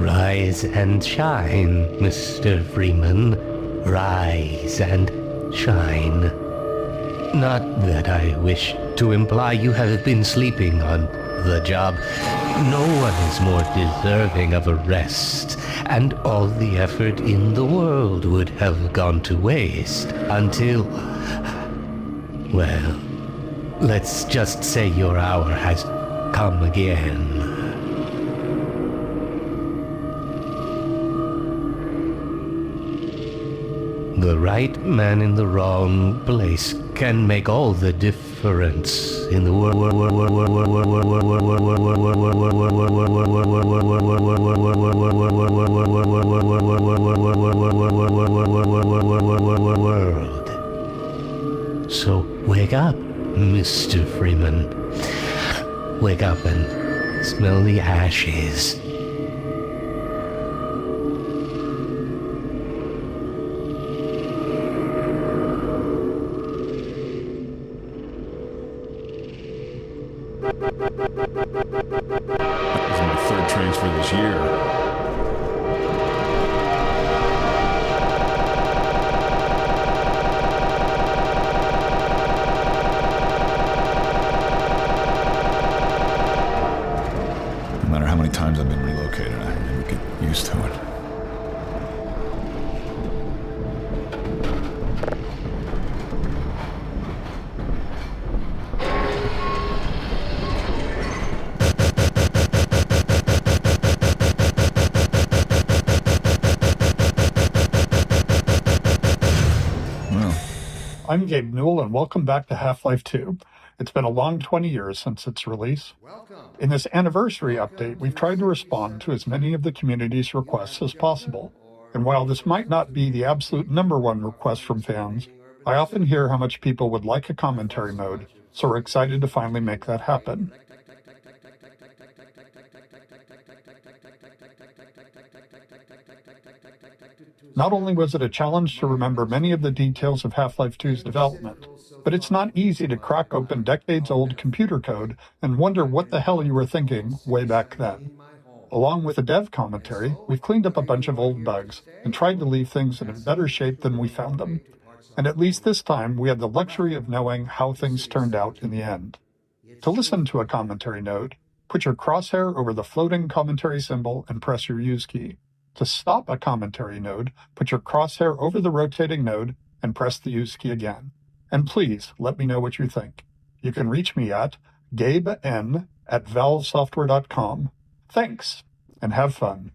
Rise and shine, Mr. Freeman. Rise and shine. Not that I wish to imply you have been sleeping on the job. No one is more deserving of a rest, and all the effort in the world would have gone to waste until... well, let's just say your hour has come again. The right man in the wrong place can make all the difference in the world. So wake up, Mr. Freeman. Wake up and smell the ashes. This is my third transfer this year. No matter how many times I've been relocated, I never get used to it. I'm Gabe Newell, and welcome back to Half-Life 2. It's been a long 20 years since its release. In this anniversary update, we've tried to respond to as many of the community's requests as possible. And while this might not be the absolute #1 request from fans, I often hear how much people would like a commentary mode, so we're excited to finally make that happen. Not only was it a challenge to remember many of the details of Half-Life 2's development, but it's not easy to crack open decades-old computer code and wonder what the hell you were thinking way back then. Along with the dev commentary, we've cleaned up a bunch of old bugs and tried to leave things in better shape than we found them. And at least this time, we had the luxury of knowing how things turned out in the end. To listen to a commentary node, put your crosshair over the floating commentary symbol and press your use key. To stop a commentary node, put your crosshair over the rotating node and press the use key again. And please let me know what you think. You can reach me at gaben@valvesoftware.com. Thanks, and have fun.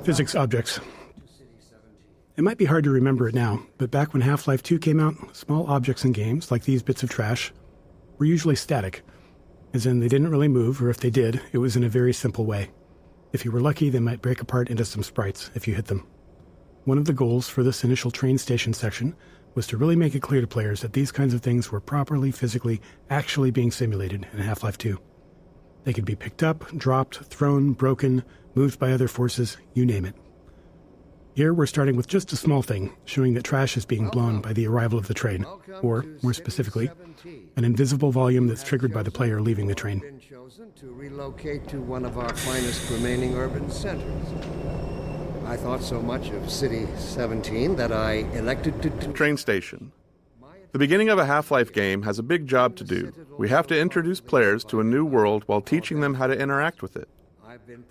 Physics objects. It might be hard to remember it now, but back when Half-Life 2 came out, small objects in games, like these bits of trash, were usually static, as in they didn't really move, or if they did, it was in a very simple way. If you were lucky, they might break apart into some sprites if you hit them. One of the goals for this initial train station section was to really make it clear to players that these kinds of things were properly, physically, actually being simulated in Half-Life 2. They could be picked up, dropped, thrown, broken, moved by other forces, you name it. Here we're starting with just a small thing, showing that trash is being blown by the arrival of the train, or, more specifically, an invisible volume that's triggered by the player leaving the train. Been chosen to relocate to one of our finest remaining urban centers. I thought so much of City 17 that I elected to... Train station. The beginning of a Half-Life game has a big job to do. We have to introduce players to a new world while teaching them how to interact with it.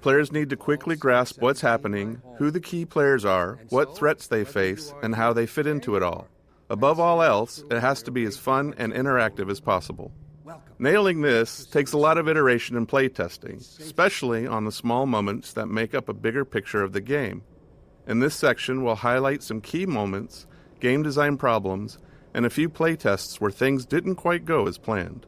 Players need to quickly grasp what's happening, who the key players are, what threats they face, and how they fit into it all. Above all else, it has to be as fun and interactive as possible. Nailing this takes a lot of iteration and playtesting, especially on the small moments that make up a bigger picture of the game. In this section, we'll highlight some key moments, game design problems, and a few playtests where things didn't quite go as planned.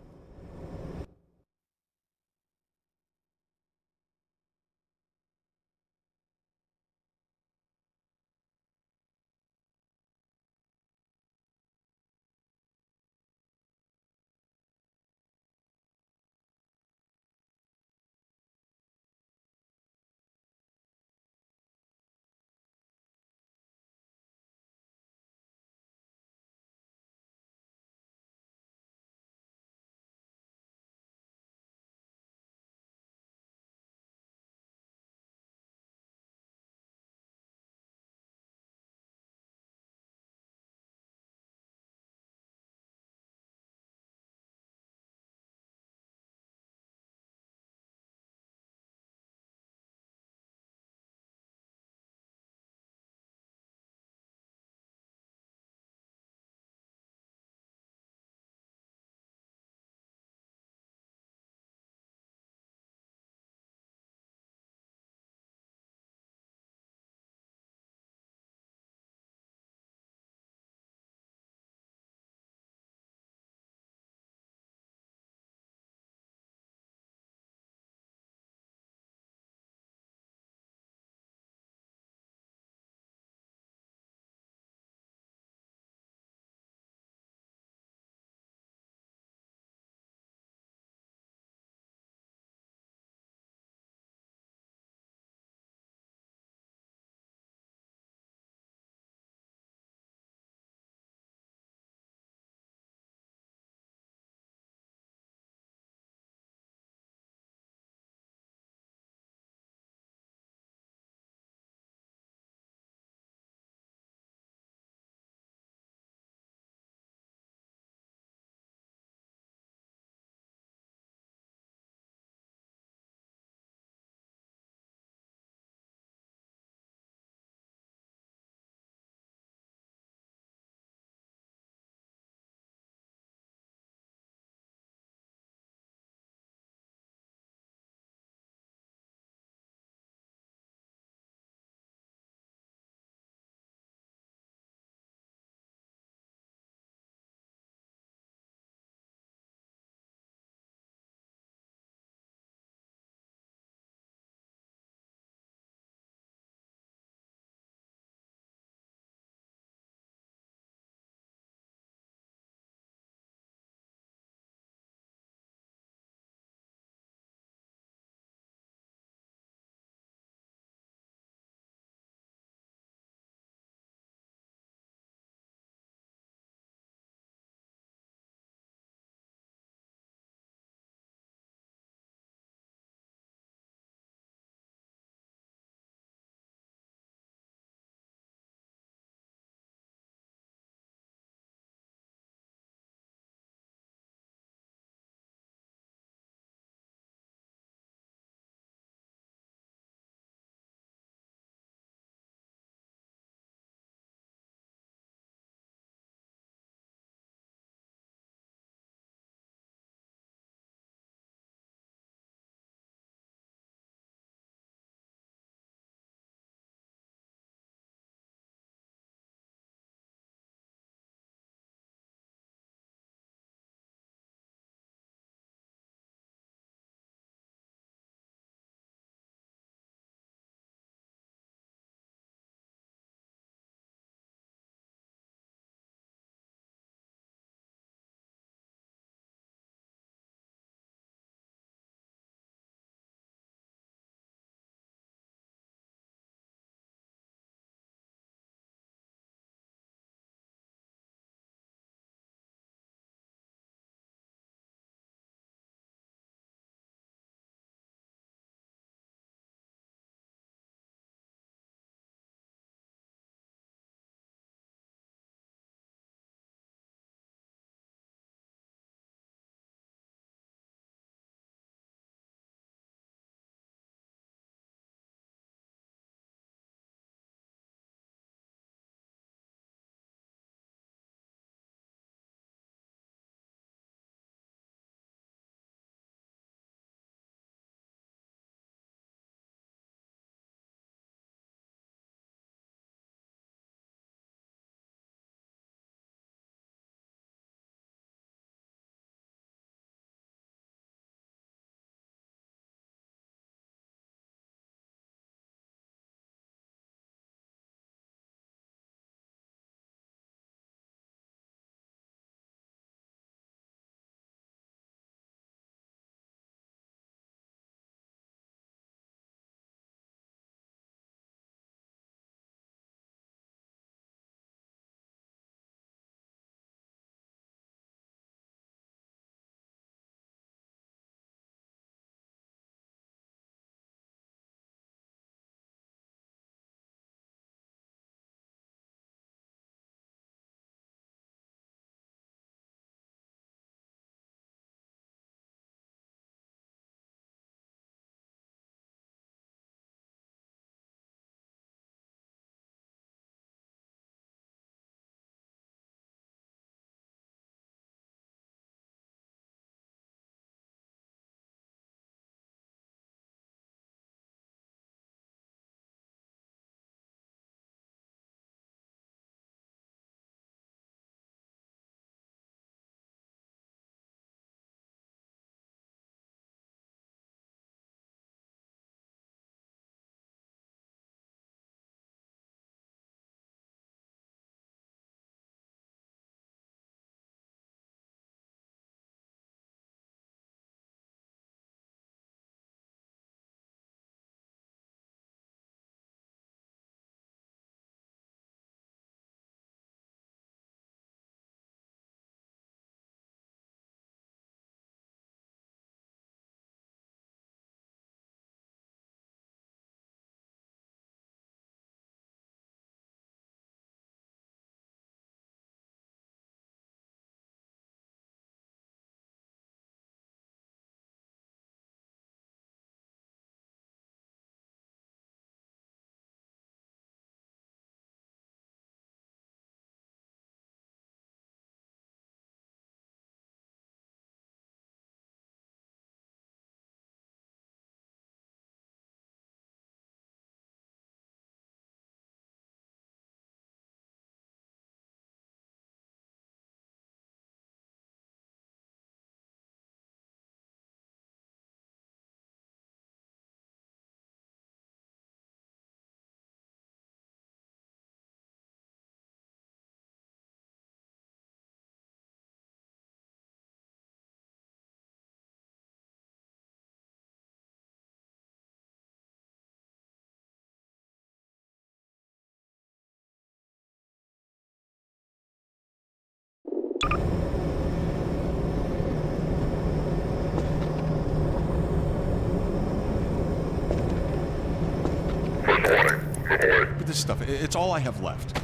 But this stuff, it's all I have left.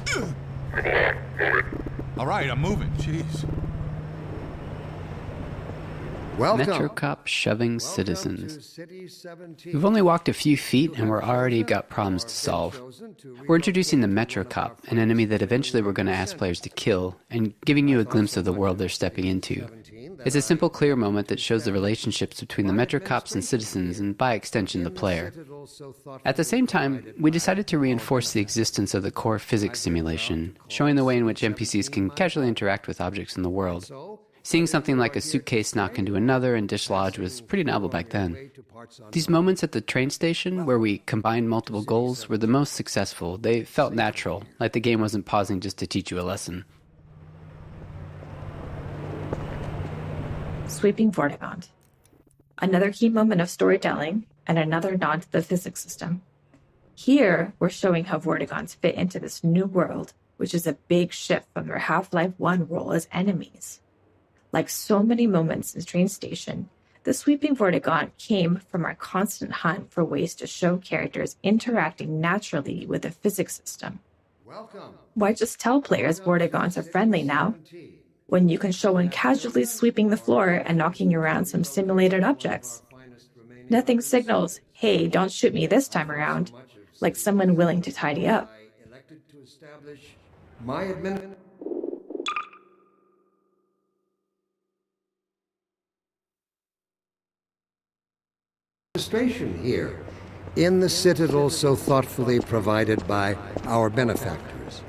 All right, I'm moving. Jeez. Welcome. Metro Cop shoving citizens. To City 17. We've only walked a few feet and we're already got problems to solve. We're introducing the Metro Cop, an enemy that eventually we're going to ask players to kill, and giving you a glimpse of the world they're stepping into. It's a simple, clear moment that shows the relationships between the Metro Cops and citizens, and by extension, the player. At the same time, we decided to reinforce the existence of the core physics simulation, showing the way in which NPCs can casually interact with objects in the world. Seeing something like a suitcase knock into another and dislodge was pretty novel back then. These moments at the train station, where we combined multiple goals, were the most successful. They felt natural, like the game wasn't pausing just to teach you a lesson. Sweeping Vortigaunt. Another key moment of storytelling, and another nod to the physics system. Here, we're showing how Vortigaunts fit into this new world, which is a big shift from their Half-Life 1 role as enemies. Like so many moments in Train Station, the Sweeping Vortigaunt came from our constant hunt for ways to show characters interacting naturally with the physics system. Welcome. Why just tell players Vortigaunts are friendly now, when you can show one casually sweeping the floor and knocking around some simulated objects? Nothing signals, hey, don't shoot me this time around, like someone willing to tidy up. I elected to establish my administration here, in the citadel so thoughtfully provided by our benefactors.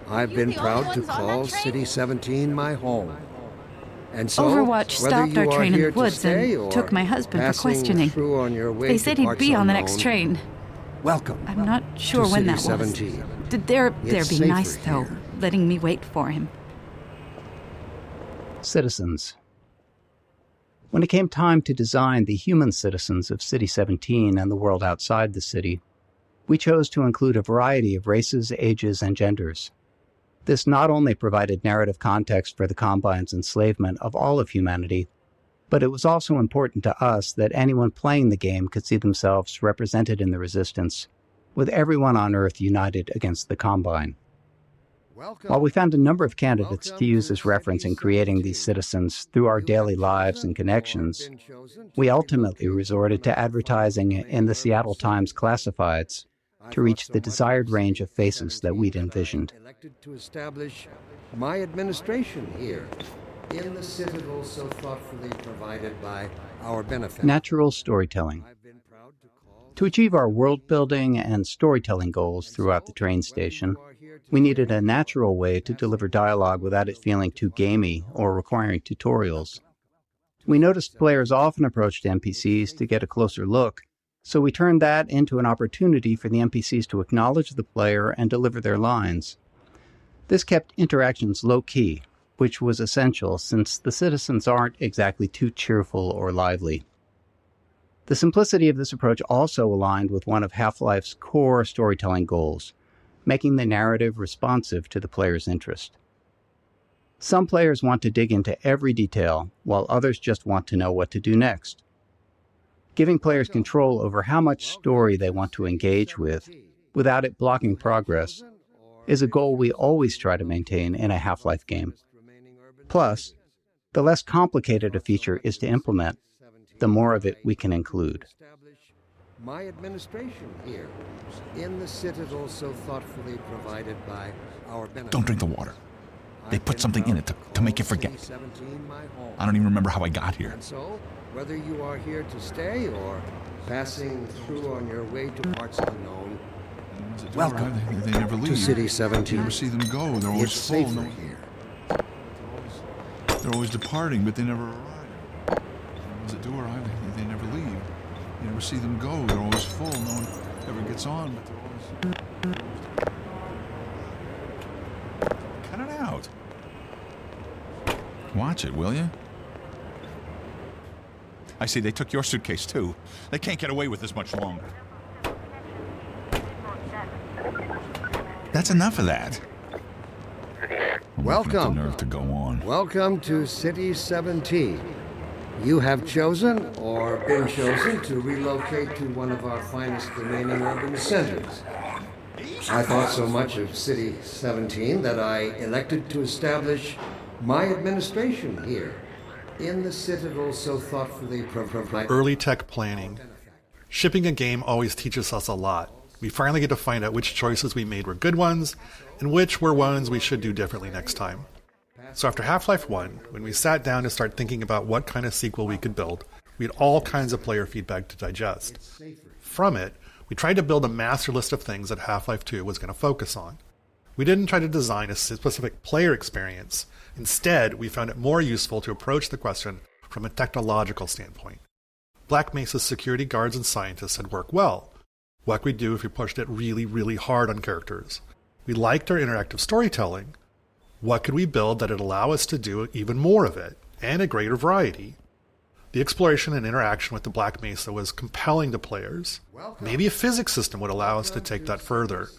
I've been proud to call City 17 my home. And so, Overwatch whether stopped you our are train in here the to woods stay and or took my husband for passing questioning. through on your way They to said he'd parts be on the next unknown, train. Welcome. I'm not sure to when City that was. 17. They're It's being nice, safer though, here. letting me wait for him. Citizens. When it came time to design the human citizens of City 17 and the world outside the city, we chose to include a variety of races, ages, and genders. This not only provided narrative context for the Combine's enslavement of all of humanity, but it was also important to us that anyone playing the game could see themselves represented in the Resistance, with everyone on Earth united against the Combine. While we found a number of candidates to use as reference in creating these citizens through our daily lives and connections, we ultimately resorted to advertising in the Seattle Times classifieds to reach the desired range of faces that we'd envisioned. Elected to establish my administration here, in the citadel so thoughtfully provided by our benefactors. Natural storytelling. I've been proud to call To achieve our world-building and storytelling goals throughout the train station, we needed a natural way to deliver dialogue without it feeling too gamey or requiring tutorials. We noticed players often approached NPCs to get a closer look, so we turned that into an opportunity for the NPCs to acknowledge the player and deliver their lines. This kept interactions low-key, which was essential since the citizens aren't exactly too cheerful or lively. The simplicity of this approach also aligned with one of Half-Life's core storytelling goals, making the narrative responsive to the player's interest. Some players want to dig into every detail, while others just want to know what to do next. Giving players control over how much story they want to engage with, without it blocking progress, is a goal we always try to maintain in a Half-Life game. Plus, the less complicated a feature is to implement, the more of it we can include. my administration here, in the citadel so thoughtfully provided by our benefactors. Don't drink the water. They put something in it to make you forget. I don't even remember how I got here. And so, whether you are here to stay or passing through on your way to parts unknown, welcome They never leave. to City You 17. never see them go. They're always It's full. safer No, here. they're always departing, but they never arrive. The ones that do arrive, they never leave. You never see them go. They're always full. No one ever gets on, but they're always... Cut it out. Watch it, will you? I see they took your suitcase, too. They can't get away with this much longer. That's enough of that. I'm looking at Welcome. the nerve to go on. Welcome to City 17. You have chosen, or been chosen, to relocate to one of our finest remaining urban centers. I thought so much of City 17 that I elected to establish my administration here, in the citadel so thoughtfully provided. Early tech planning. Shipping a game always teaches us a lot. We finally get to find out which choices we made were good ones, and which were ones we should do differently next time. So after Half-Life 1, when we sat down to start thinking about what kind of sequel we could build, we had all kinds of player feedback to digest. From it, we tried to build a master list of things that Half-Life 2 was going to focus on. We didn't try to design a specific player experience. Instead, we found it more useful to approach the question from a technological standpoint. Black Mesa's security guards and scientists had worked well. What could we do if we pushed it really, really hard on characters? We liked our interactive storytelling. What could we build that would allow us to do even more of it, and a greater variety? The exploration and interaction with the Black Mesa was compelling to players. Maybe a physics system would allow us to take that further.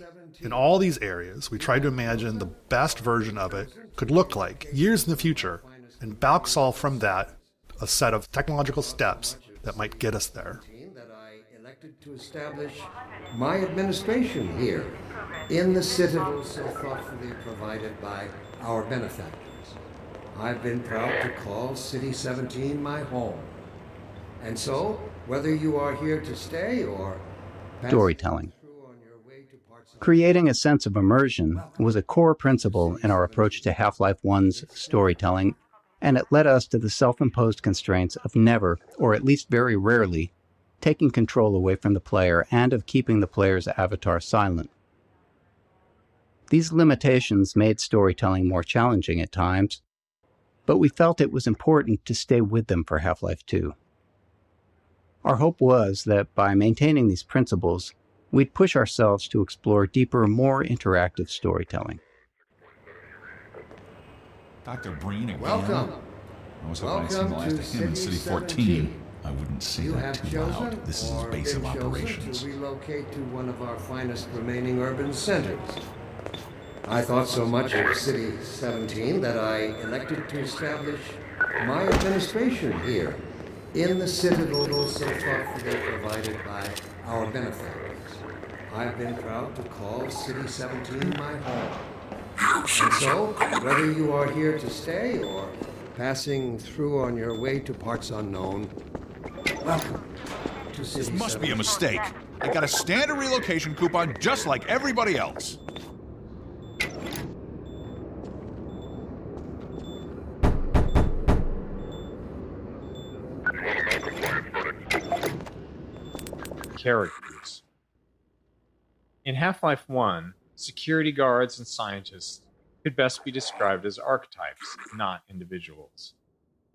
In all these areas, we tried to imagine the best version of it could look like years in the future, and back solve from that a set of technological steps that might get us there. That I elected to establish my administration here, in the citadel so thoughtfully provided by our benefactors. I've been proud to call City 17 my home. And so, whether you are here to stay or Storytelling. Creating a sense of immersion was a core principle in our approach to Half-Life 1's storytelling, and it led us to the self-imposed constraints of never, or at least very rarely, taking control away from the player and of keeping the player's avatar silent. These limitations made storytelling more challenging at times, but we felt it was important to stay with them for Half-Life 2. Our hope was that by maintaining these principles, we'd push ourselves to explore deeper, more interactive storytelling. Dr. Breen again? Welcome. I was hoping I'd seen the last of him in City 14. I wouldn't say You that have too loud. chosen, This is his or base of been chosen, operations. to relocate to one of our finest remaining urban centers. I thought so much of City 17 that I elected to establish my administration here, in the citadel so thoughtfully provided by our benefactors. I've been proud to call City 17 my home. And so, whether you are here to stay or passing through on your way to parts unknown, welcome to City 17. This must be a mistake. I got a standard relocation coupon just like everybody else. Characters. In Half-Life 1, security guards and scientists could best be described as archetypes, not individuals.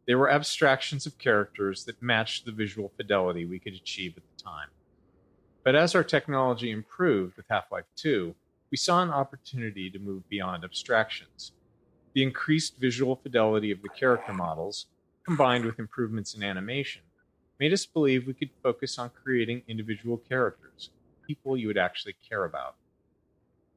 They were abstractions of characters that matched the visual fidelity we could achieve at the time. But as our technology improved with Half-Life 2, we saw an opportunity to move beyond abstractions. The increased visual fidelity of the character models, combined with improvements in animation, made us believe we could focus on creating individual characters, people you would actually care about.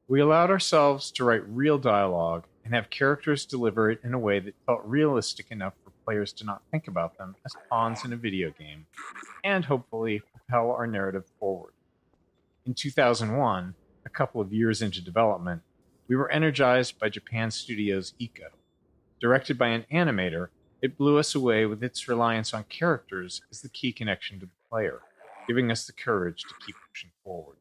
We allowed ourselves to write real dialogue and have characters deliver it in a way that felt realistic enough for players to not think about them as pawns in a video game, and hopefully propel our narrative forward. In 2001, a couple of years into development, we were energized by Japan Studios' Ico. Directed by an animator, it blew us away with its reliance on characters as the key connection to the player, giving us the courage to keep pushing forward.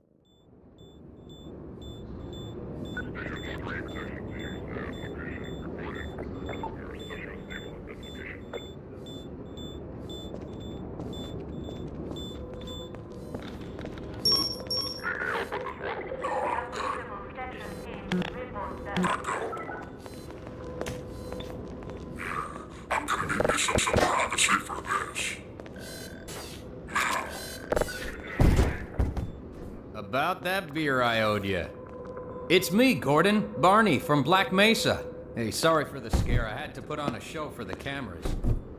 About that beer I owed you. It's me, Gordon, Barney from Black Mesa. Hey, sorry for the scare. I had to put on a show for the cameras.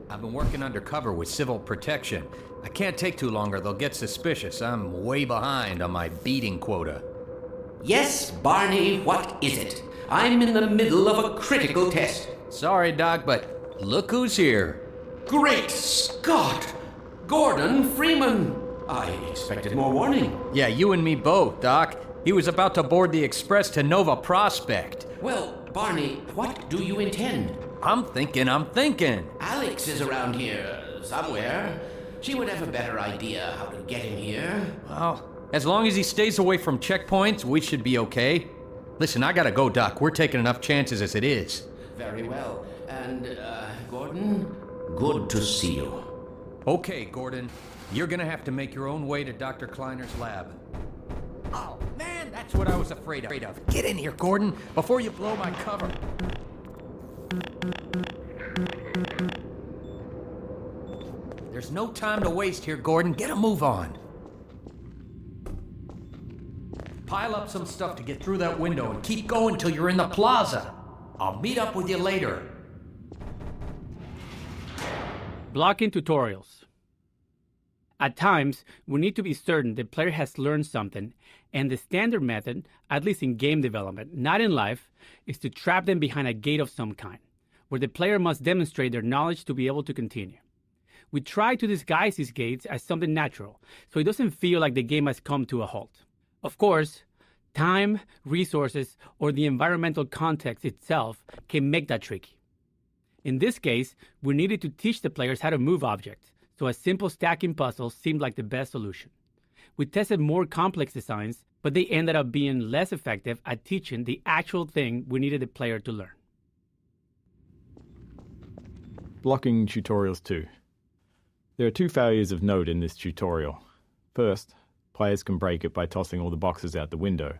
I've been working undercover with civil protection. I can't take too long or they'll get suspicious. I'm way behind on my beating quota. Yes, Barney, what is it? I'm in the middle of a critical test. Sorry, Doc, but look who's here. Great Scott! Gordon Freeman! I expected more warning. Yeah, you and me both, Doc. He was about to board the express to Nova Prospect. Well, Barney, what do you intend? I'm thinking. Alex is around here somewhere. She would have a better idea how to get him here. Well, as long as he stays away from checkpoints, we should be okay. Listen, I gotta go, Doc. We're taking enough chances as it is. Very well. And, Gordon, good to see you. Okay, Gordon. You're gonna have to make your own way to Dr. Kleiner's lab. Oh, man, that's what I was afraid of. Get in here, Gordon, before you blow my cover. There's no time to waste here, Gordon. Get a move on. Pile up some stuff to get through that window and keep going till you're in the plaza. I'll meet up with you later. Blocking tutorials. At times, we need to be certain the player has learned something, and the standard method, at least in game development, not in life, is to trap them behind a gate of some kind, where the player must demonstrate their knowledge to be able to continue. We try to disguise these gates as something natural, so it doesn't feel like the game has come to a halt. Of course, time, resources, or the environmental context itself can make that tricky. In this case, we needed to teach the players how to move objects, so a simple stacking puzzle seemed like the best solution. We tested more complex designs, but they ended up being less effective at teaching the actual thing we needed the player to learn. Blocking tutorials 2. There are two failures of note in this tutorial. First, players can break it by tossing all the boxes out the window,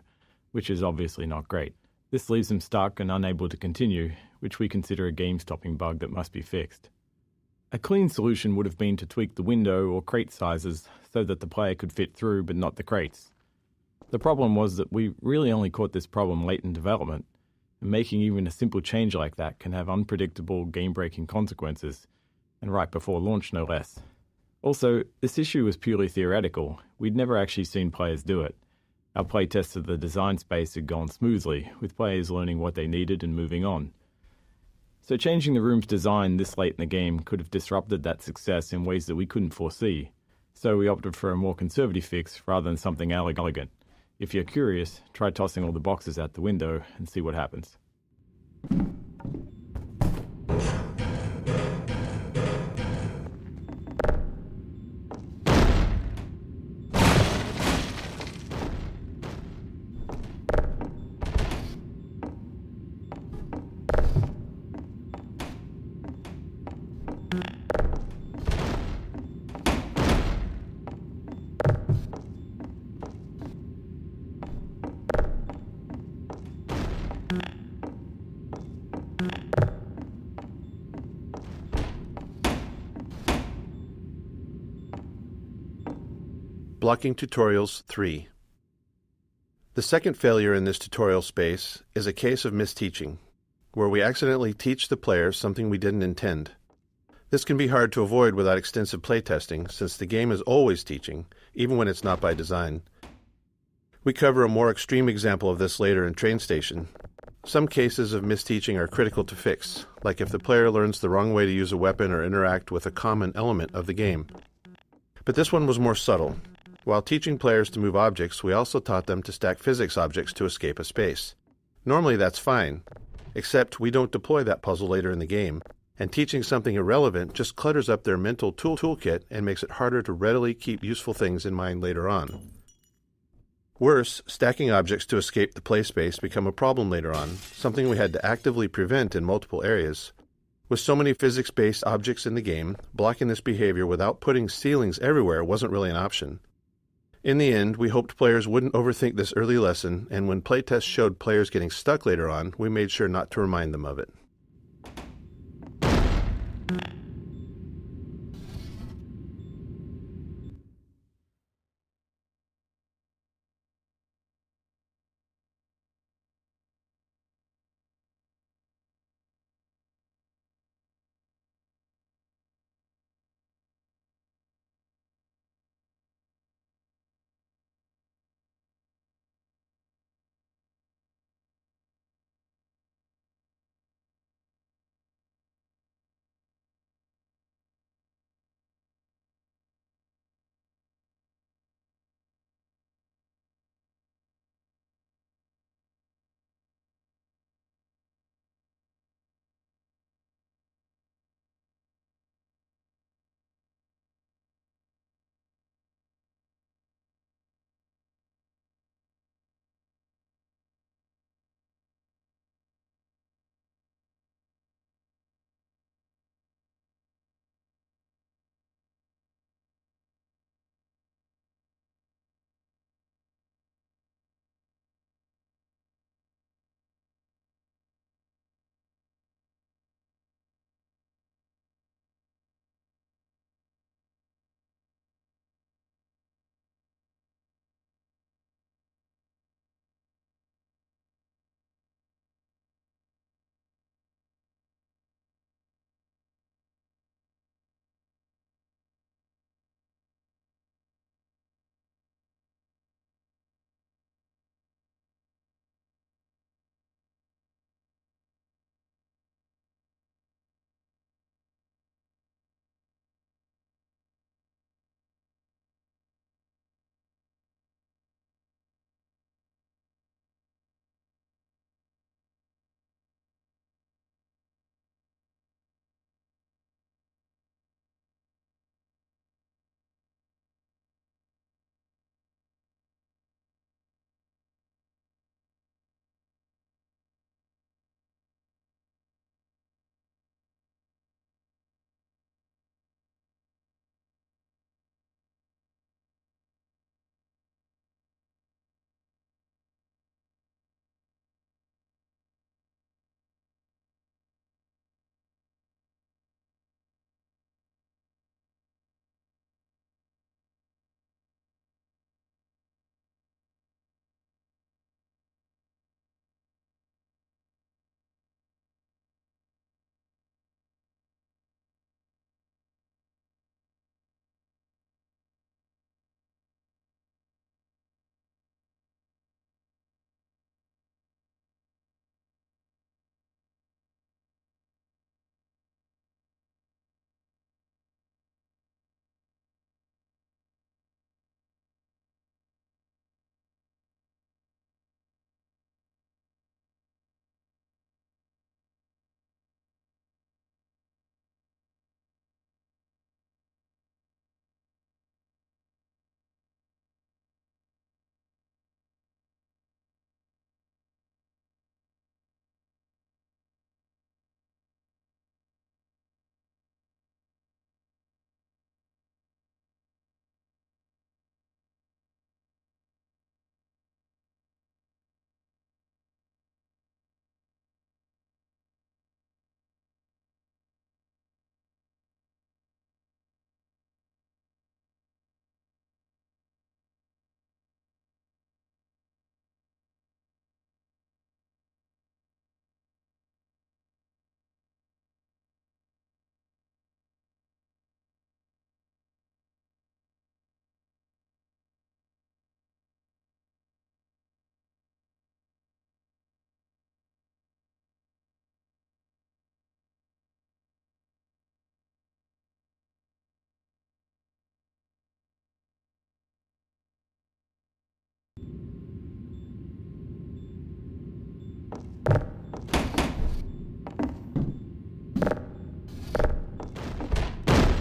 which is obviously not great. This leaves them stuck and unable to continue, which we consider a game-stopping bug that must be fixed. A clean solution would have been to tweak the window or crate sizes so that the player could fit through but not the crates. The problem was that we really only caught this problem late in development, and making even a simple change like that can have unpredictable game-breaking consequences, and right before launch no less. Also, this issue was purely theoretical. We'd never actually seen players do it. Our playtests of the design space had gone smoothly, with players learning what they needed and moving on. So changing the room's design this late in the game could have disrupted that success in ways that we couldn't foresee. So we opted for a more conservative fix rather than something elegant. If you're curious, try tossing all the boxes out the window and see what happens. Blocking Tutorials 3. The second failure in this tutorial space is a case of misteaching, where we accidentally teach the player something we didn't intend. This can be hard to avoid without extensive playtesting, since the game is always teaching, even when it's not by design. We cover a more extreme example of this later in Train Station. Some cases of misteaching are critical to fix, like if the player learns the wrong way to use a weapon or interact with a common element of the game. But this one was more subtle. While teaching players to move objects, we also taught them to stack physics objects to escape a space. Normally that's fine, except we don't deploy that puzzle later in the game, and teaching something irrelevant just clutters up their mental toolkit and makes it harder to readily keep useful things in mind later on. Worse, stacking objects to escape the play space become a problem later on, something we had to actively prevent in multiple areas. With so many physics-based objects in the game, blocking this behavior without putting ceilings everywhere wasn't really an option. In the end, we hoped players wouldn't overthink this early lesson, and when playtests showed players getting stuck later on, we made sure not to remind them of it.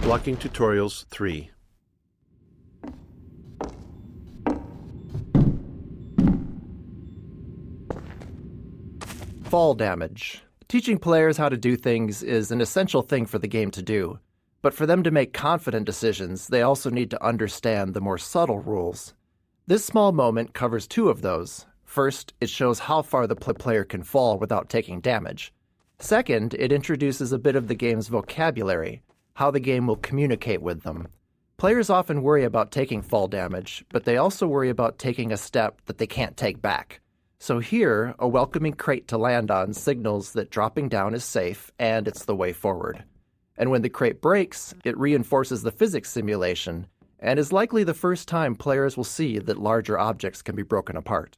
Blocking Tutorials 3. Fall damage. Teaching players how to do things is an essential thing for the game to do. But for them to make confident decisions, they also need to understand the more subtle rules. This small moment covers two of those. First, it shows how far the player can fall without taking damage. Second, it introduces a bit of the game's vocabulary, how the game will communicate with them. Players often worry about taking fall damage, but they also worry about taking a step that they can't take back. So here, a welcoming crate to land on signals that dropping down is safe and it's the way forward. And when the crate breaks, it reinforces the physics simulation, and is likely the first time players will see that larger objects can be broken apart.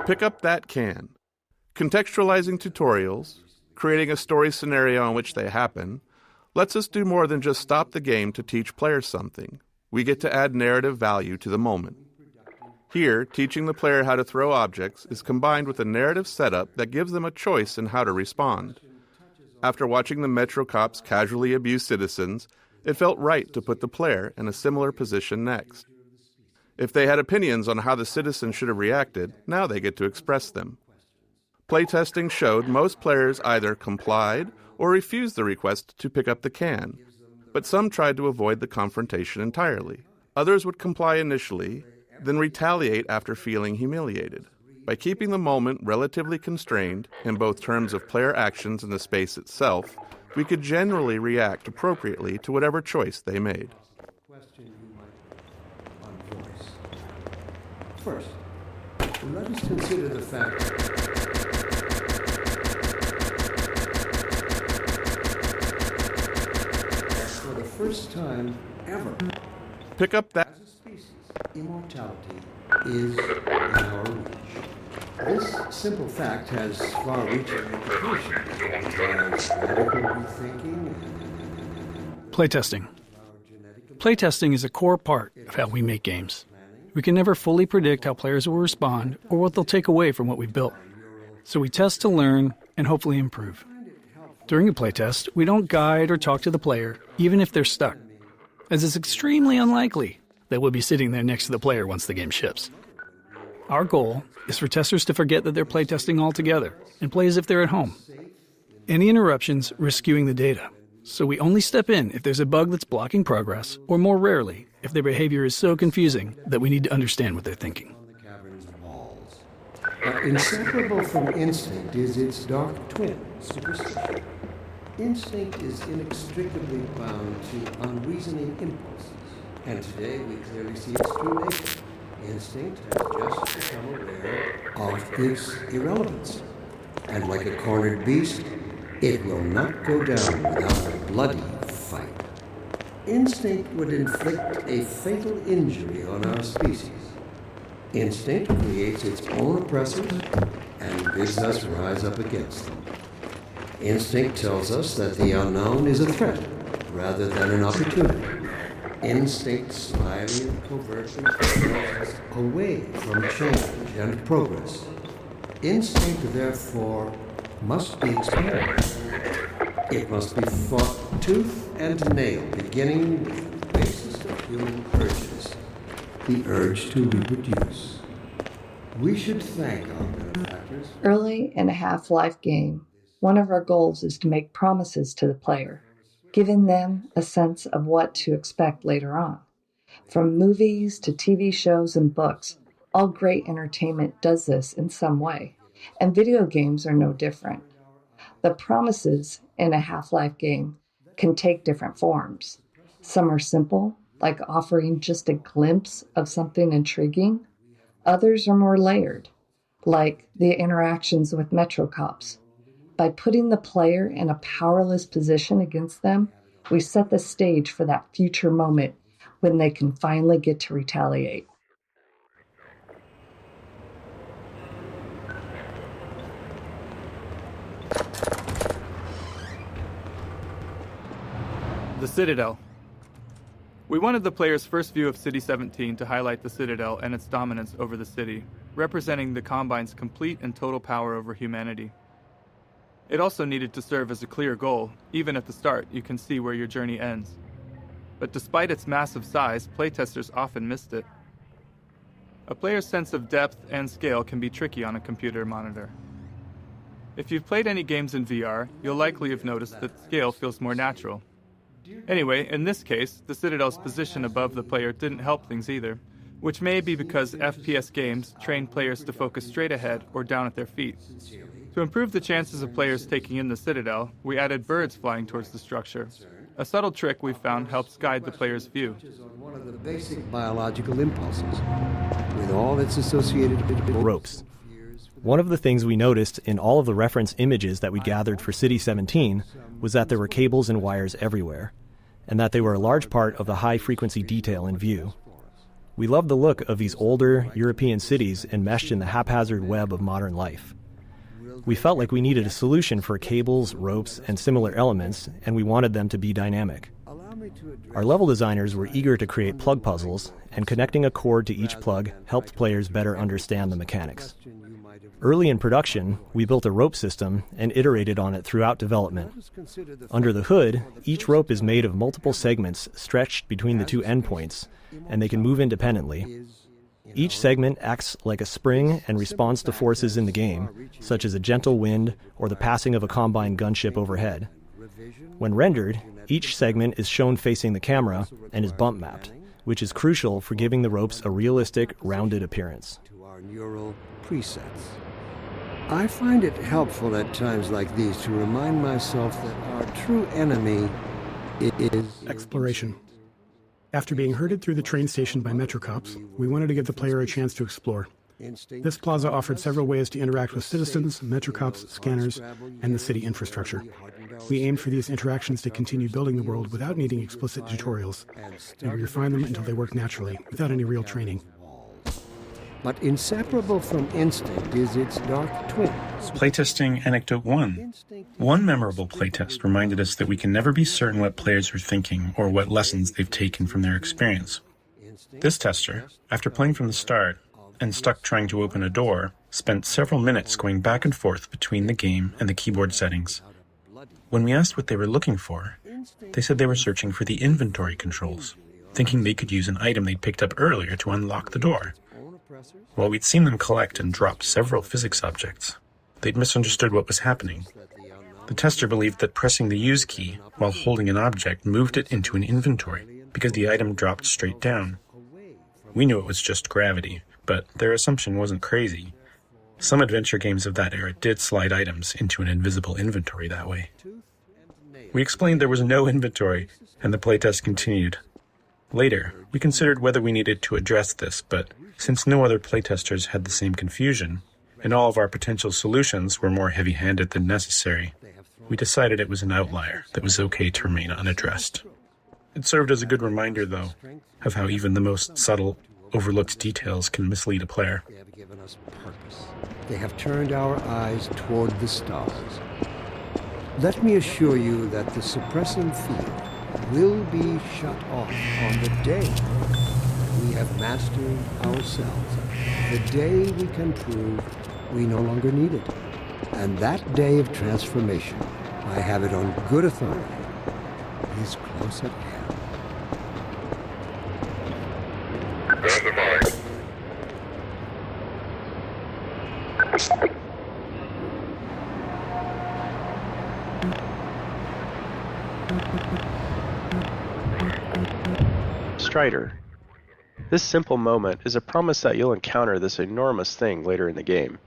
Pick up that can. Contextualizing tutorials, creating a story scenario in which they happen, lets us do more than just stop the game to teach players something. We get to add narrative value to the moment. Here, teaching the player how to throw objects is combined with a narrative setup that gives them a choice in how to respond. After watching the Metro cops casually abuse citizens, it felt right to put the player in a similar position next. If they had opinions on how the citizens should have reacted, now they get to express them. Playtesting showed most players either complied or refused the request to pick up the can, but some tried to avoid the confrontation entirely. Others would comply initially, then retaliate after feeling humiliated. By keeping the moment relatively constrained, in both terms of player actions and the space itself, we could generally react appropriately to whatever choice they made. First, let us consider the fact that for the first time ever, pick up that as a species, immortality is in our reach. This simple fact has far-reaching implications, radical rethinking. Playtesting. Playtesting is a core part of how we make games. We can never fully predict how players will respond or what they'll take away from what we've built. So we test to learn and hopefully improve. During a playtest, we don't guide or talk to the player, even if they're stuck, as it's extremely unlikely that we'll be sitting there next to the player once the game ships. Our goal is for testers to forget that they're playtesting altogether and play as if they're at home. Any interruptions risk skewing the data, so we only step in if there's a bug that's blocking progress, or more rarely, if their behavior is so confusing that we need to understand what they're thinking. But But inseparable from instinct is its dark twin, superstition. Instinct is inextricably bound to unreasoning impulses, and today we clearly see its true nature. Instinct has just become aware of its irrelevance, and like a cornered beast, it will not go down without a bloody fight. Instinct would inflict a fatal injury on our species. Instinct creates its own oppressors and bids us rise up against them. Instinct tells us that the unknown is a threat rather than an opportunity. Instinct slyly and covertly draws us away from change and progress. Instinct, therefore, must be expanded. It must be fought tooth and nail, beginning with the basis of human urges, the urge to reproduce. We should thank our benefactors. Early in a Half-Life game, one of our goals is to make promises to the player, giving them a sense of what to expect later on. From movies to TV shows and books, all great entertainment does this in some way, and video games are no different. The promises in a Half-Life game can take different forms. Some are simple, like offering just a glimpse of something intriguing. Others are more layered, like the interactions with Metro Cops. By putting the player in a powerless position against them, we set the stage for that future moment when they can finally get to retaliate. The Citadel. We wanted the player's first view of City 17 to highlight the Citadel and its dominance over the city, representing the Combine's complete and total power over humanity. It also needed to serve as a clear goal. Even at the start, you can see where your journey ends. But despite its massive size, playtesters often missed it. A player's sense of depth and scale can be tricky on a computer monitor. If you've played any games in VR, you'll likely have noticed that scale feels more natural. Anyway, in this case, the Citadel's position above the player didn't help things either, which may be because FPS games train players to focus straight ahead or down at their feet. To improve the chances of players taking in the Citadel, we added birds flying towards the structure. A subtle trick we found helps guide the player's view. One of the basic biological impulses, with all its associated ropes. One of the things we noticed in all of the reference images that we gathered for City 17 was that there were cables and wires everywhere, and that they were a large part of the high-frequency detail in view. We loved the look of these older European cities enmeshed in the haphazard web of modern life. We felt like we needed a solution for cables, ropes, and similar elements, and we wanted them to be dynamic. Our level designers were eager to create plug puzzles, and connecting a cord to each plug helped players better understand the mechanics. Early in production, we built a rope system and iterated on it throughout development. Under the hood, each rope is made of multiple segments stretched between the two endpoints, and they can move independently. Each segment acts like a spring and responds to forces in the game, such as a gentle wind or the passing of a Combine gunship overhead. When rendered, each segment is shown facing the camera and is bump mapped, which is crucial for giving the ropes a realistic, rounded appearance. To our neural presets. I find it helpful at times like these to remind myself that our true enemy is exploration. After being herded through the train station by Metro Cops, we wanted to give the player a chance to explore. This plaza offered several ways to interact with citizens, Metro Cops, scanners, and the city infrastructure. We aimed for these interactions to continue building the world without needing explicit tutorials, and we refined them until they worked naturally, without any real training. But inseparable from instinct is its dark twin. Playtesting Anecdote 1. One memorable playtest reminded us that we can never be certain what players are thinking or what lessons they've taken from their experience. This tester, after playing from the start and stuck trying to open a door, spent several minutes going back and forth between the game and the keyboard settings. When we asked what they were looking for, they said they were searching for the inventory controls, thinking they could use an item they'd picked up earlier to unlock the door. While we'd seen them collect and drop several physics objects, they'd misunderstood what was happening. The tester believed that pressing the use key while holding an object moved it into an inventory because the item dropped straight down. We knew it was just gravity, but their assumption wasn't crazy. Some adventure games of that era did slide items into an invisible inventory that way. We explained there was no inventory, and the playtest continued. Later, we considered whether we needed to address this, but since no other playtesters had the same confusion, and all of our potential solutions were more heavy-handed than necessary, we decided it was an outlier that was okay to remain unaddressed. It served as a good reminder, though, of how even the most subtle, overlooked details can mislead a player. They have given us purpose. They have turned our eyes toward the stars. Let me assure you that the suppressing field will be shut off on the day we have mastered ourselves, the day we can prove we no longer need it. And that day of transformation, I have it on good authority, is close at hand. Strider. This simple moment is a promise that you'll encounter this enormous thing later in the game.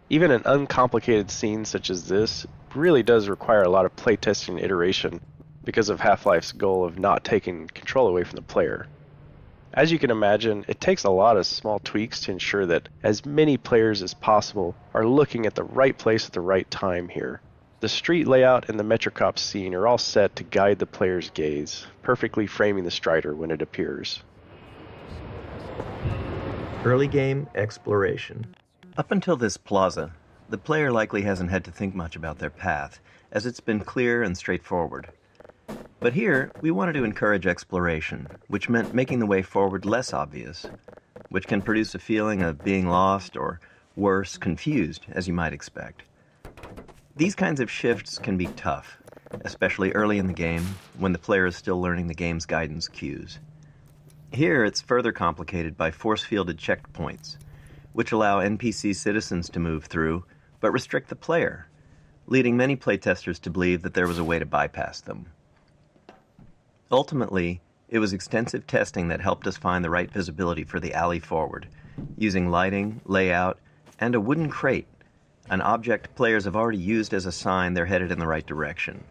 Even an uncomplicated scene such as this really does require a lot of playtesting and iteration because of Half-Life's goal of not taking control away from the player. As you can imagine, it takes a lot of small tweaks to ensure that as many players as possible are looking at the right place at the right time here. The street layout and the Metrocop scene are all set to guide the player's gaze, perfectly framing the Strider when it appears. Early game exploration. Up until this plaza, the player likely hasn't had to think much about their path, as it's been clear and straightforward. But here, we wanted to encourage exploration, which meant making the way forward less obvious, which can produce a feeling of being lost or, worse, confused, as you might expect. These kinds of shifts can be tough, especially early in the game, when the player is still learning the game's guidance cues. Here, it's further complicated by force-fielded checkpoints, which allow NPC citizens to move through, but restrict the player, leading many playtesters to believe that there was a way to bypass them. Ultimately, it was extensive testing that helped us find the right visibility for the alley forward, using lighting, layout, and a wooden crate, an object players have already used as a sign they're headed in the right direction,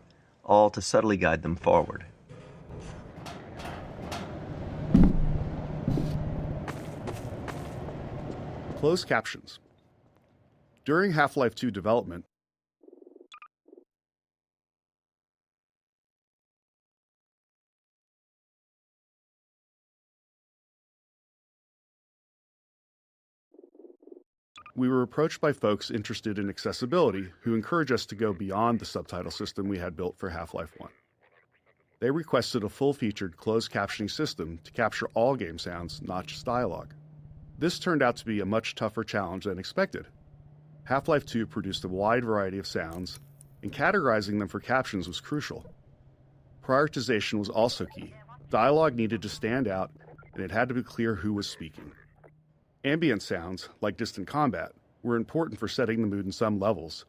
all to subtly guide them forward. Closed captions. During Half-Life 2 development, we were approached by folks interested in accessibility who encouraged us to go beyond the subtitle system we had built for Half-Life 1. They requested a full-featured closed captioning system to capture all game sounds, not just dialogue. This turned out to be a much tougher challenge than expected. Half-Life 2 produced a wide variety of sounds, and categorizing them for captions was crucial. Prioritization was also key. Dialogue needed to stand out, and it had to be clear who was speaking. Ambient sounds, like distant combat, were important for setting the mood in some levels,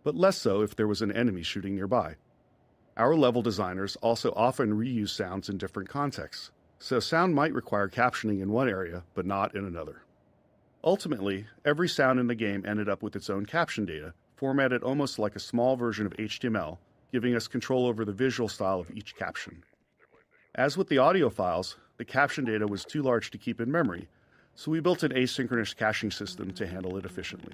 but less so if there was an enemy shooting nearby. Our level designers also often reuse sounds in different contexts, so sound might require captioning in one area, but not in another. Ultimately, every sound in the game ended up with its own caption data, formatted almost like a small version of HTML, giving us control over the visual style of each caption. As with the audio files, the caption data was too large to keep in memory, so we built an asynchronous caching system to handle it efficiently.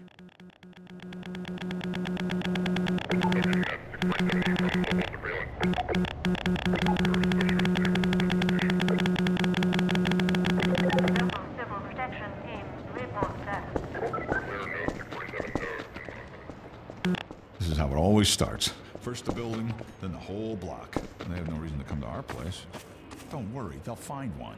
This is how it always starts. First the building, then the whole block. And they have no reason to come to our place. Don't worry, they'll find one.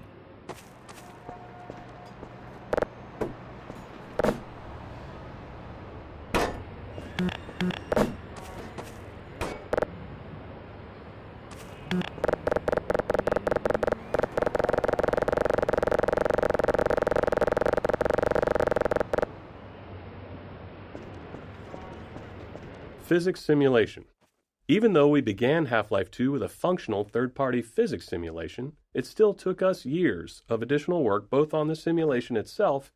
Physics simulation. Even though we began Half-Life 2 with a functional third-party physics simulation, it still took us years of additional work both on the simulation itself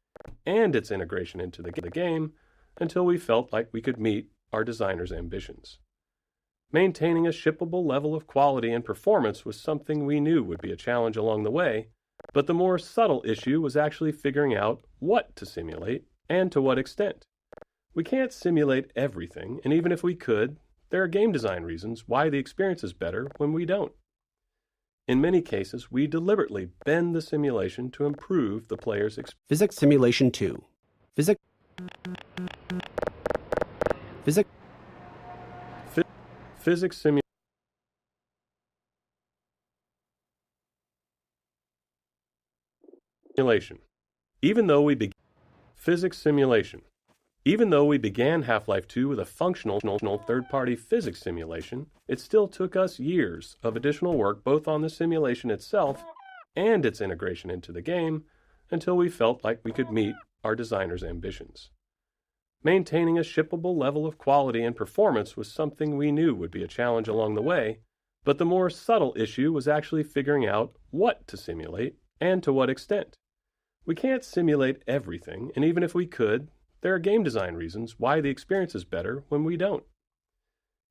and its integration into the game until we felt like we could meet our designers' ambitions. Maintaining a shippable level of quality and performance was something we knew would be a challenge along the way, but the more subtle issue was actually figuring out what to simulate and to what extent. We can't simulate everything, and even if we could, there are game design reasons why the experience is better when we don't. In many cases, we deliberately bend the simulation to improve the player's experience. Physics Simulation 2. Physics simulation. Even though we began physics simulation. Even though we began Half-Life 2 with a functional third-party physics simulation, it still took us years of additional work both on the simulation itself and its integration into the game until we felt like we could meet our designers' ambitions. Maintaining a shippable level of quality and performance was something we knew would be a challenge along the way, but the more subtle issue was actually figuring out what to simulate and to what extent. We can't simulate everything, and even if we could, there are game design reasons why the experience is better when we don't.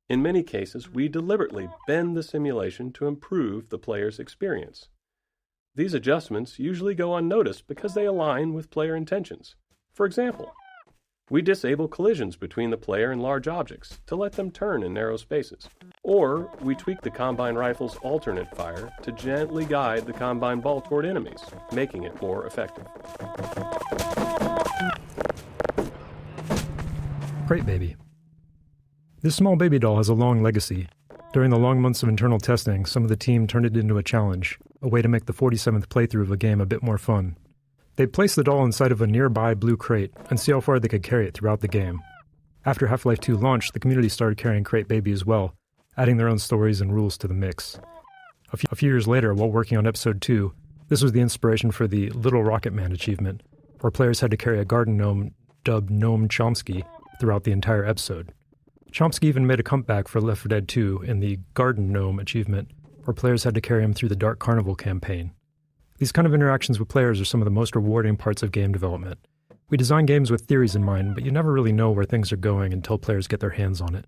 In many cases, we deliberately bend the simulation to improve the player's experience. These adjustments usually go unnoticed because they align with player intentions. For example, we disable collisions between the player and large objects to let them turn in narrow spaces. Or we tweak the Combine rifle's alternate fire to gently guide the Combine ball toward enemies, making it more effective. Crate Baby. This small baby doll has a long legacy. During the long months of internal testing, some of the team turned it into a challenge, a way to make the 47th playthrough of a game a bit more fun. They'd place the doll inside of a nearby blue crate and see how far they could carry it throughout the game. After Half-Life 2 launched, the community started carrying Crate Baby as well, adding their own stories and rules to the mix. A few years later, while working on Episode 2, this was the inspiration for the Little Rocket Man achievement, where players had to carry a garden gnome dubbed Gnome Chomsky throughout the entire episode. Chomsky even made a comeback for Left 4 Dead 2 in the Garden Gnome achievement, where players had to carry him through the Dark Carnival campaign. These kind of interactions with players are some of the most rewarding parts of game development. We design games with theories in mind, but you never really know where things are going until players get their hands on it.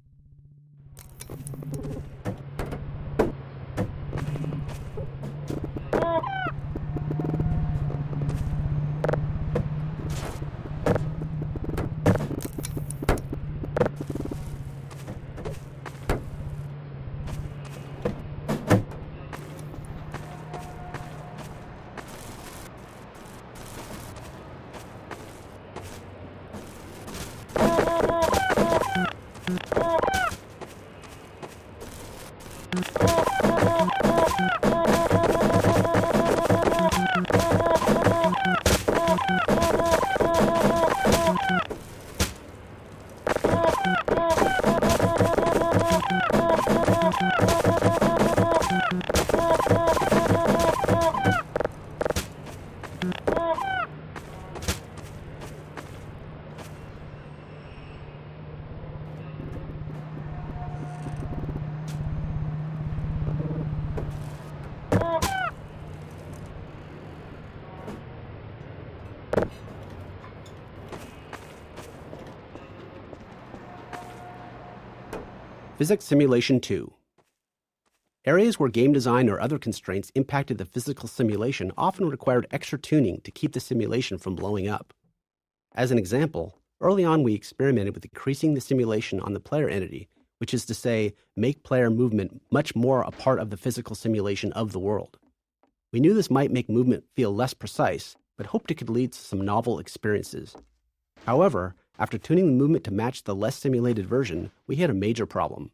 Physics Simulation 2. Areas where game design or other constraints impacted the physical simulation often required extra tuning to keep the simulation from blowing up. As an example, early on we experimented with increasing the simulation on the player entity, which is to say, make player movement much more a part of the physical simulation of the world. We knew this might make movement feel less precise, but hoped it could lead to some novel experiences. However, after tuning the movement to match the less simulated version, we hit a major problem.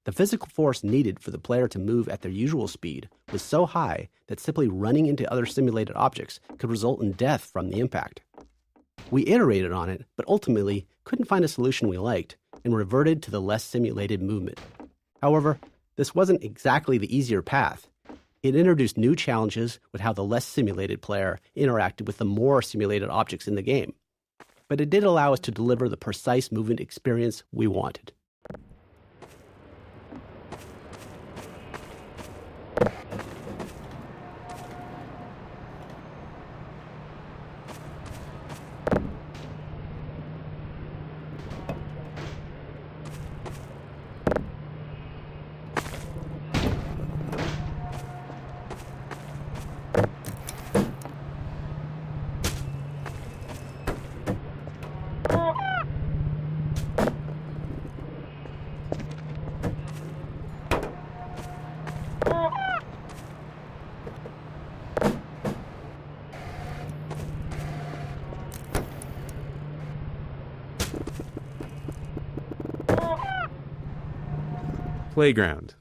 The physical force needed for the player to move at their usual speed was so high that simply running into other simulated objects could result in death from the impact. We iterated on it, but ultimately couldn't find a solution we liked and reverted to the less simulated movement. However, this wasn't exactly the easier path. It introduced new challenges with how the less simulated player interacted with the more simulated objects in the game. But it did allow us to deliver the precise movement experience we wanted. Playground.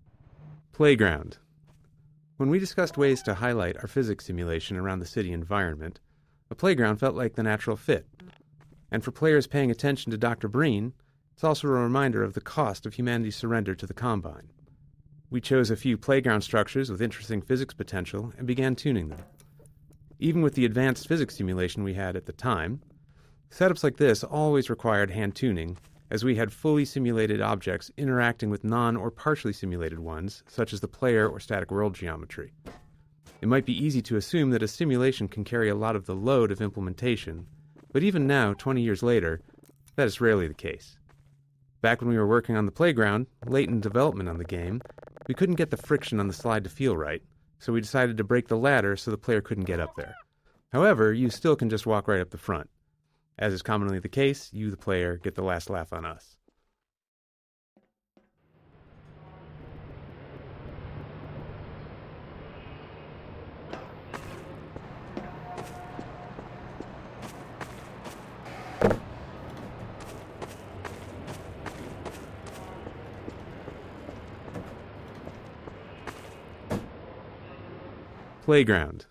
Playground. When we discussed ways to highlight our physics simulation around the city environment, a playground felt like the natural fit. And for players paying attention to Dr. Breen, it's also a reminder of the cost of humanity's surrender to the Combine. We chose a few playground structures with interesting physics potential and began tuning them. Even with the advanced physics simulation we had at the time, setups like this always required hand tuning, as we had fully simulated objects interacting with non- or partially simulated ones, such as the player or static world geometry. It might be easy to assume that a simulation can carry a lot of the load of implementation, but even now, 20 years later, that is rarely the case. Back when we were working on the playground, late in development on the game, we couldn't get the friction on the slide to feel right, so we decided to break the ladder so the player couldn't get up there. However, you still can just walk right up the front. As is commonly the case, you, the player, get the last laugh on us. Playground.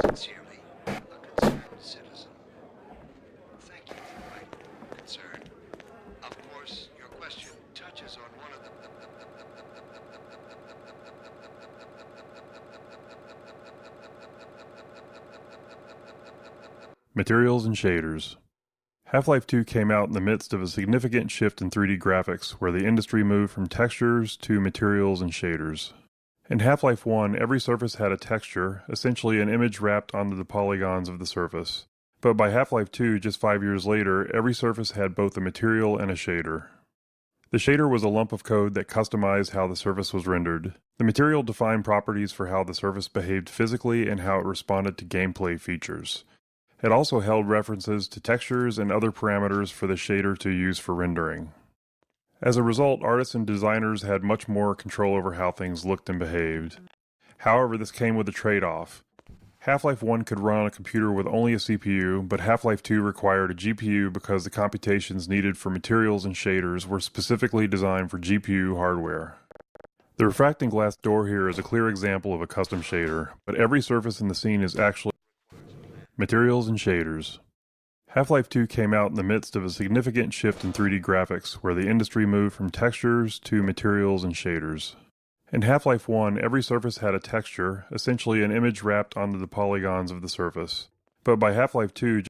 Sincerely, a concerned citizen. Thank you for writing your concern. Of course, your question touches on one of the... Materials and shaders. Half-Life 2 came out in the midst of a significant shift in 3D graphics, where the industry moved from textures to materials and shaders. In Half-Life 1, every surface had a texture, essentially an image wrapped onto the polygons of the surface. But by Half-Life 2, just 5 years later, every surface had both a material and a shader. The shader was a lump of code that customized how the surface was rendered. The material defined properties for how the surface behaved physically and how it responded to gameplay features. It also held references to textures and other parameters for the shader to use for rendering. As a result, artists and designers had much more control over how things looked and behaved. However, this came with a trade-off. Half-Life 1 could run on a computer with only a CPU, but Half-Life 2 required a GPU because the computations needed for materials and shaders were specifically designed for GPU hardware. The refracting glass door here is a clear example of a custom shader, but every surface in the scene is actually materials and shaders. Half-Life 2 came out in the midst of a significant shift in 3D graphics, where the industry moved from textures to materials and shaders. In Half-Life 1, every surface had a texture, essentially an image wrapped onto the polygons of the surface. But by Half-Life 2,